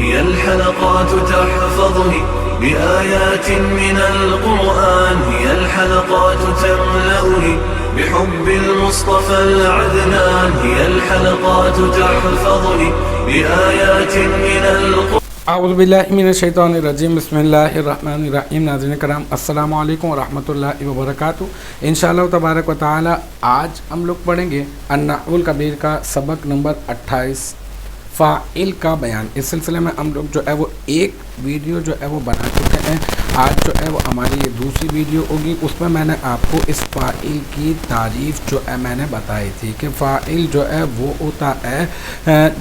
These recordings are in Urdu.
هي الحلقات تحفظني بآيات من القرآن، هي الحلقات تملأني بحب المصطفى العدنان، هي الحلقات تحفظني بآيات من القرآن. اعوذ باللہ من الشیطان الرجیم، بسم اللہ الرحمن الرحیم۔ ناظرین کرام، السلام علیکم ورحمۃ اللہ وبرکاتہ۔ انشاءاللہ تبارک و تعالی آج ہم لوگ پڑھیں گے النحو الکبیر کا سبق نمبر 28، فاعل کا بیان۔ اس سلسلے میں ہم لوگ جو ہے وہ ایک ویڈیو جو ہے وہ بنا چکے ہیں۔ آج جو ہے وہ ہماری یہ دوسری ویڈیو ہوگی، اس میں میں نے آپ کو اس فاعل کی تعریف جو ہے میں نے بتائی تھی کہ فاعل جو ہے وہ ہوتا ہے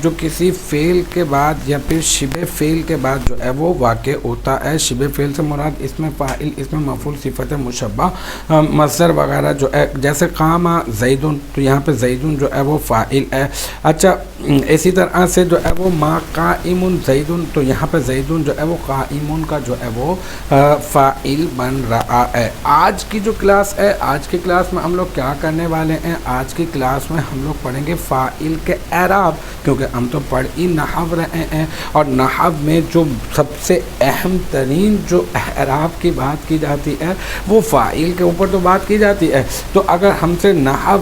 جو کسی فعل کے بعد یا پھر شبہ فعل کے بعد جو ہے وہ واقع ہوتا ہے۔ شبہ فعل سے مراد اس میں فاعل، اس میں مفعول، صفت مشبہ، مصدر وغیرہ جو ہے، جیسے قام زیدن، تو یہاں پہ زیدن جو ہے وہ فاعل ہے۔ اچھا، اسی طرح سے جو ہے وہ ما قائم زیدن، تو یہاں پہ زیدن جو ہے وہ قائمون کا جو ہے وہ فاعل بن رہا ہے۔ آج کی جو کلاس ہے، آج کی کلاس میں ہم لوگ کیا کرنے والے ہیں؟ آج کی کلاس میں ہم لوگ پڑھیں گے فاعل کے اعراب، کیونکہ ہم تو پڑھ ہی نحو رہے ہیں، اور نحو میں جو سب سے اہم ترین جو اعراب کی بات کی جاتی ہے وہ فاعل کے اوپر تو بات کی جاتی ہے۔ تو اگر ہم سے نحو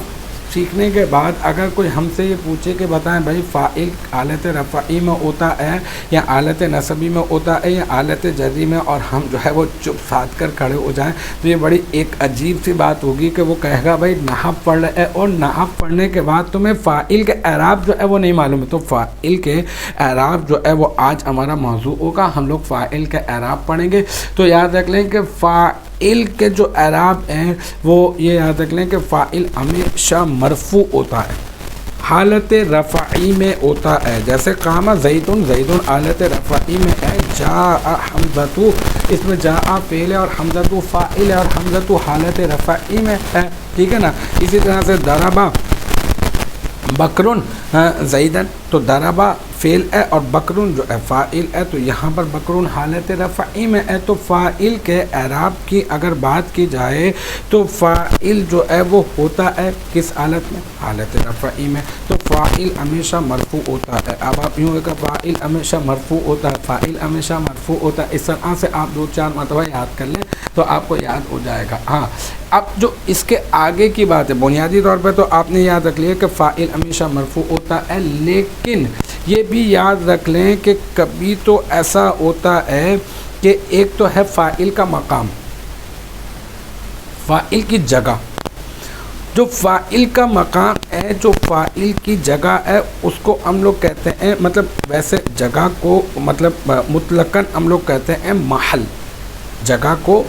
سیکھنے کے بعد اگر کوئی ہم سے یہ پوچھے کہ بتائیں بھائی فاعل حالت رفعی میں ہوتا ہے یا حالت نصبی میں ہوتا ہے یا حالت جری میں، اور ہم جو ہے وہ چپ ساتھ کر کھڑے ہو جائیں، تو یہ بڑی ایک عجیب سی بات ہوگی کہ وہ کہے گا بھائی نحو پڑھ رہے ہے اور نحو پڑھنے کے بعد تمہیں فاعل کے اعراب جو ہے وہ نہیں معلوم ہے۔ تو فاعل کے اعراب جو ہے وہ آج ہمارا موضوع ہوگا، ہم لوگ فاعل کے اعراب پڑھیں گے۔ تو یاد رکھ لیں کہ فاعل کے جو اعراب ہیں وہ یہ یاد رکھ لیں کہ فاعل ہمیشہ مرفوع ہوتا ہے، حالت رفعی میں ہوتا ہے۔ جیسے قام زیدن، زیدن حالت رفعی میں ہے۔ جاء حمزۃ، اس میں جاء فعل ہے اور حمزۃ فاعل ہے، اور حمزۃ حالت رفعی میں ہے، ٹھیک ہے نا۔ اسی طرح سے ضرب بکرن زیدن، تو ضرب فعل ہے اور بکرن جو ہے فاعل ہے، تو یہاں پر بکرن حالت رفعی میں ہے۔ تو فاعل کے اعراب کی اگر بات کی جائے تو فاعل جو ہے وہ ہوتا ہے کس حالت میں؟ حالت رفعی میں۔ تو فاعل ہمیشہ مرفوع ہوتا ہے۔ اب آپ یوں کہ فاعل ہمیشہ مرفوع ہوتا ہے، فاعل ہمیشہ مرفوع ہوتا ہے، اس طرح سے آپ 2-4 مرتبہ یاد کر لیں تو آپ کو یاد ہو جائے گا۔ ہاں، اب جو اس کے آگے کی بات ہے بنیادی طور پہ تو آپ نے یاد رکھ لیا کہ فاعل ہمیشہ مرفوع ہوتا ہے، لیکن یہ بھی یاد رکھ لیں کہ کبھی تو ایسا ہوتا ہے کہ ایک تو ہے فاعل کا مقام، فاعل کی جگہ۔ جو فاعل کا مقام ہے، جو فاعل کی جگہ ہے، اس کو ہم لوگ کہتے ہیں، مطلب ویسے جگہ کو مطلب مطلقاً ہم لوگ کہتے ہیں محل، جگہ کو،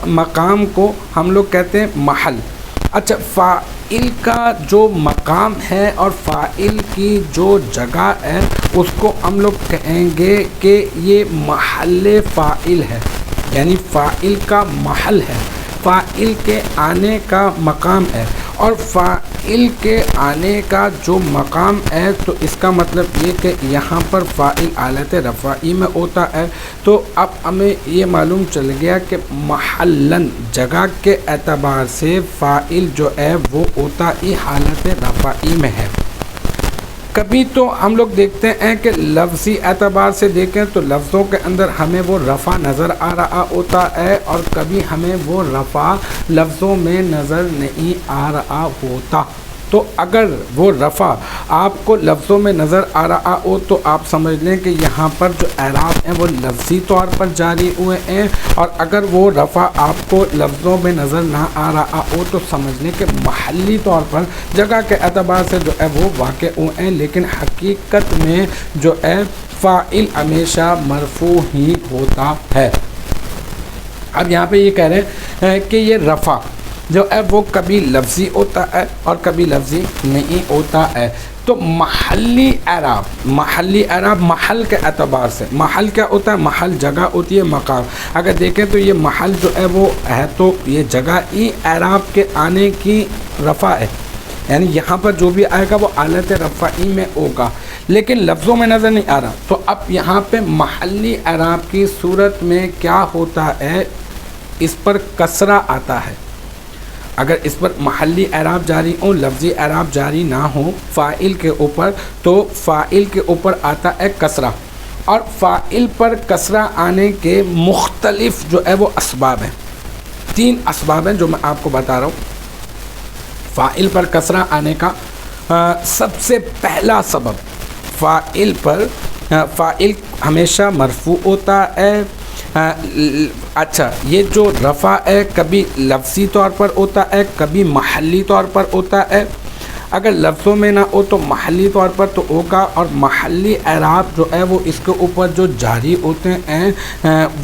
مقام کو ہم لوگ کہتے ہیں محل۔ اچھا، فاعل کا جو مقام ہے اور فاعل کی جو جگہ ہے اس کو ہم لوگ کہیں گے کہ یہ محل فاعل ہے، یعنی فاعل کا محل ہے، فاعل کے آنے کا مقام ہے۔ اور فاعل کے آنے کا جو مقام ہے تو اس کا مطلب یہ کہ یہاں پر فاعل حالت رفعی میں ہوتا ہے۔ تو اب ہمیں یہ معلوم چل گیا کہ محلاً جگہ کے اعتبار سے فاعل جو ہے وہ ہوتا ہی حالت رفعی میں ہے۔ کبھی تو ہم لوگ دیکھتے ہیں کہ لفظی اعتبار سے دیکھیں تو لفظوں کے اندر ہمیں وہ رفع نظر آ رہا ہوتا ہے، اور کبھی ہمیں وہ رفع لفظوں میں نظر نہیں آ رہا ہوتا۔ تو اگر وہ رفع آپ کو لفظوں میں نظر آ رہا ہو تو آپ سمجھ لیں کہ یہاں پر جو اعراب ہیں وہ لفظی طور پر جاری ہوئے ہیں، اور اگر وہ رفع آپ کو لفظوں میں نظر نہ آ رہا ہو تو سمجھ لیں کہ محلی طور پر جگہ کے اعتبار سے جو ہے وہ واقع ہوئے ہیں، لیکن حقیقت میں جو ہے فاعل ہمیشہ مرفوع ہی ہوتا ہے۔ اب یہاں پہ یہ کہہ رہے ہیں کہ یہ رفع جو ہے وہ کبھی لفظی ہوتا ہے اور کبھی لفظی نہیں ہوتا ہے۔ تو محلی اعراب، محلی اعراب محل کے اعتبار سے، محل کیا ہوتا ہے؟ محل جگہ ہوتی ہے، مقام۔ اگر دیکھیں تو یہ محل جو ہے وہ ہے تو یہ جگہ ہی اعراب کے آنے کی رفع ہے، یعنی یہاں پر جو بھی آئے گا وہ حالت رفعی میں ہوگا، لیکن لفظوں میں نظر نہیں آ رہا۔ تو اب یہاں پہ محلی اعراب کی صورت میں کیا ہوتا ہے؟ اس پر کسرہ آتا ہے۔ اگر اس پر محلی اعراب جاری ہو، لفظی اعراب جاری نہ ہو فاعل کے اوپر، تو فاعل کے اوپر آتا ہے کسرہ، اور فاعل پر کسرہ آنے کے مختلف جو ہے وہ اسباب ہیں. 3 اسباب ہیں جو میں آپ کو بتا رہا ہوں. فاعل پر کسرہ آنے کا سب سے پہلا سبب، فاعل ہمیشہ مرفوع ہوتا ہے. اچھا، یہ جو رفع ہے کبھی لفظی طور پر ہوتا ہے، کبھی محلی طور پر ہوتا ہے. اگر لفظوں میں نہ ہو تو محلی طور پر تو ہوگا، اور محلی اعراب جو ہے وہ اس کے اوپر جو جاری ہوتے ہیں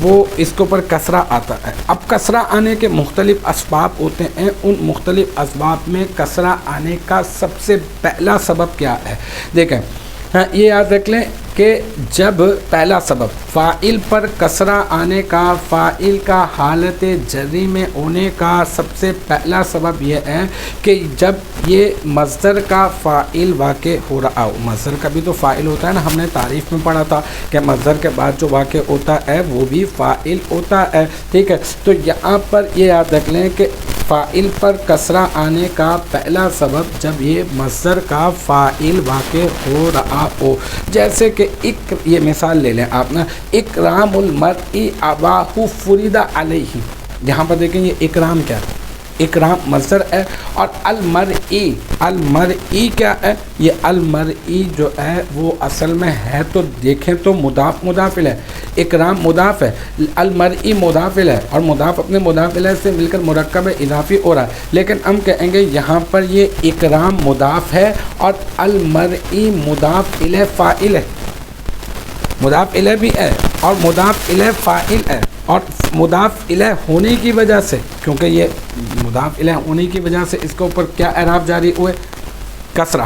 وہ اس کے اوپر کسرہ آتا ہے. اب کسرہ آنے کے مختلف اسباب ہوتے ہیں. ان مختلف اسباب میں کسرہ آنے کا سب سے پہلا سبب کیا ہے؟ دیکھیں، یہ یاد رکھ لیں کہ جب پہلا سبب فاعل پر کسرہ آنے کا، فاعل کا حالت جری میں ہونے کا سب سے پہلا سبب یہ ہے کہ جب یہ مصدر کا فاعل واقع ہو رہا ہو. مصدر کا بھی تو فاعل ہوتا ہے نا، ہم نے تعریف میں پڑھا تھا کہ مصدر کے بعد جو واقع ہوتا ہے وہ بھی فاعل ہوتا ہے. ٹھیک ہے، تو یہاں پر یہ یاد رکھ لیں کہ فاعل پر کسرہ آنے کا پہلا سبب جب یہ مصدر کا فاعل واقع ہو رہا ہو. جیسے کہ یہ مثال لے لیں آپ نا، اکرام المرء اباہ فرض علیہ. یہاں پر دیکھیں یہ اکرام کیا ہے؟ اکرام مصدر ہے، اور المرئی کیا ہے؟ یہ المرئی جو ہے وہ اصل میں ہے تو دیکھیں تو مضاف مضافل ہے. اکرام مضاف ہے، المرئی مضافل ہے، اور مضاف اپنے مضافل سے مل کر مرکب اضافی ہو رہا ہے. لیکن ہم کہیں گے یہاں پر یہ اکرام مضاف ہے اور المرئی مضاف الیہ فاعل ہے. مضاف الیہ بھی ہے اور مضاف الیہ فاعل ہے. اور مضاف الیہ ہونے کی وجہ سے، کیونکہ یہ مضاف الیہ ہونے کی وجہ سے اس کے اوپر کیا اعراب جاری ہوئے؟ کسرہ.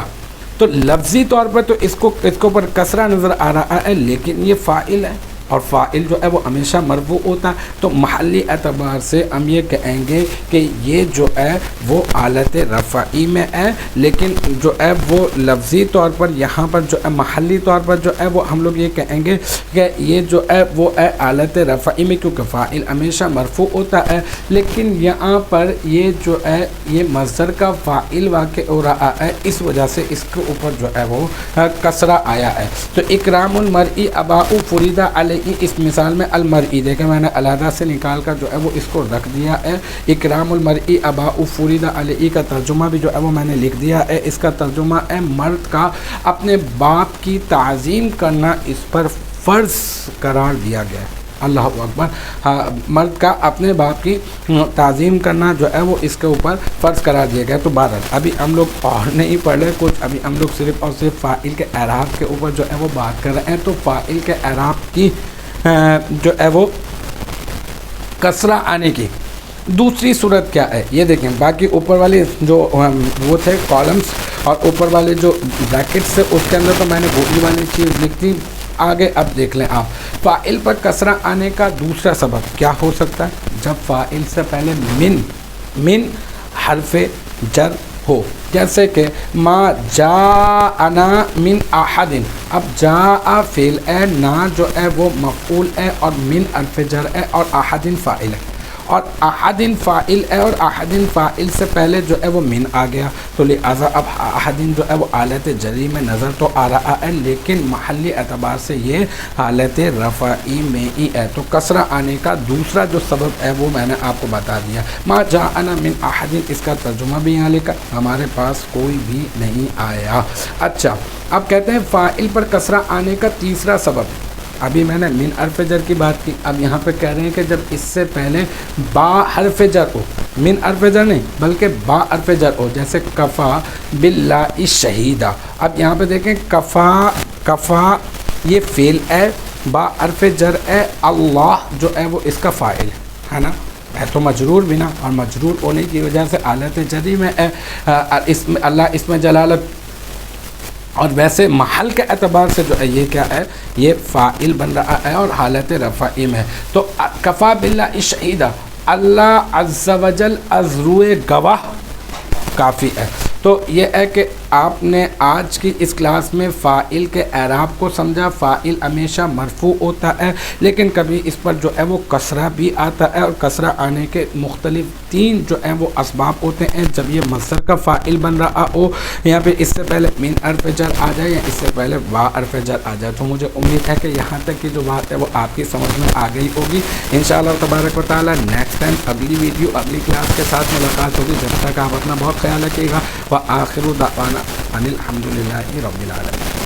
تو لفظی طور پر تو اس کے اوپر کسرہ نظر آ رہا ہے، لیکن یہ فاعل ہے، اور فاعل جو ہے وہ ہمیشہ مرفوع ہوتا ہے. تو محلی اعتبار سے ہم یہ کہیں گے کہ یہ جو ہے وہ حالت رفعی میں ہے، لیکن جو ہے وہ لفظی طور پر یہاں پر جو ہے محلی طور پر جو ہے وہ ہم لوگ یہ کہیں گے کہ یہ جو ہے وہ ہے حالت رفعی میں، کیونکہ فاعل ہمیشہ مرفوع ہوتا ہے. لیکن یہاں پر یہ جو ہے یہ مصدر کا فاعل واقع ہو رہا ہے، اس وجہ سے اس کے اوپر جو ہے وہ کسرہ آیا ہے. تو اکرام المرء اباہ فرض علیہ، اس مثال میں المرئی دیکھیں میں نے علیحدہ سے نکال کر جو ہے وہ اس کو رکھ دیا ہے. اکرام المرئی اباہ فرض علیہ کا ترجمہ بھی جو ہے وہ میں نے لکھ دیا ہے. اس کا ترجمہ ہے مرد کا اپنے باپ کی تعظیم کرنا اس پر فرض قرار دیا گیا ہے. اللہ اکبر. مرد کا اپنے باپ کی تعظیم کرنا جو ہے وہ اس کے اوپر فرض قرار دیا گیا. تو بہرحال ابھی ہم لوگ اور نہیں پڑھ رہے کچھ، ابھی ہم لوگ صرف اور صرف فاعل کے اعراب کے اوپر جو ہے وہ بات کر رہے ہیں. تو فاعل کے اعراب کی جو ہے وہ کسرہ آنے کی دوسری صورت کیا ہے یہ دیکھیں. باقی اوپر والے جو وہ تھے کالمز اور اوپر والے جو بریکٹس تھے اس کے اندر تو میں نے گولی والی چیز لکھ دی. آگے اب دیکھ لیں آپ، فاعل پر کسرہ آنے کا دوسرا سبب کیا ہو سکتا ہے؟ جب فاعل سے پہلے من حرف جر ہو. جیسے کہ ما جاءنا من احد. اب جاء فعل ہے، نا جو ہے وہ مفعول ہے، اور من حرف جر ہے، اور احد فاعل ہے، اور احد فاعل ہے، اور احد فاعل سے پہلے جو ہے وہ من آ گیا. تو لہٰذا اب احد جو ہے وہ حالت جری میں نظر تو آ رہا ہے، لیکن محلی اعتبار سے یہ حالت رفعی میں ہی ہے. تو کسرہ آنے کا دوسرا جو سبب ہے وہ میں نے آپ کو بتا دیا. ما جاءنا من احد، اس کا ترجمہ بھی یہاں لکھا، ہمارے پاس کوئی بھی نہیں آیا. اچھا، اب کہتے ہیں فاعل پر کسرہ آنے کا تیسرا سبب. ابھی میں نے من حرف جر کی بات کی، اب یہاں پہ کہہ رہے ہیں کہ جب اس سے پہلے با حرف جر ہو، من حرف جر نہیں بلکہ با حرف جر ہو. جیسے کفا باللہ شہیدہ. اب یہاں پہ دیکھیں کفا یہ فعل ہے، با حرف جر ہے، اللہ جو ہے وہ اس کا فاعل ہے نا، ہے تو مجرور بھی نا، اور مجرور ہونے کی وجہ سے حالت جری میں ہے. اللہ اس میں جلالت، اور ویسے محل کے اعتبار سے جو ہے یہ کیا ہے، یہ فاعل بن رہا ہے اور حالت رفعی میں. تو کفا باللہ شہیدہ، اللہ عز و جل از روئے گواہ کافی ہے. تو یہ ہے کہ آپ نے آج کی اس کلاس میں فاعل کے اعراب کو سمجھا. فاعل ہمیشہ مرفوع ہوتا ہے لیکن کبھی اس پر جو ہے وہ کسرہ بھی آتا ہے, اور کسرہ آنے کے مختلف 3 جو ہیں وہ اسباب ہوتے ہیں. جب یہ مصدر کا فاعل بن رہا ہو, یہاں پہ اس سے پہلے من حرف جر آ جائے یا اس سے پہلے وا حرف جر آ جائے. تو مجھے امید ہے کہ یہاں تک کی جو بات ہے وہ آپ کی سمجھ میں آ گئی ہوگی. انشاءاللہ تبارک و تعالی نیکسٹ ٹائم اگلی ویڈیو اگلی کلاس کے ساتھ ملاقات ہوگی. جب تک آپ اپنا بہت خیال رکھیے گا. وآخر دعوانا ان الحمد للہ رب العالمین.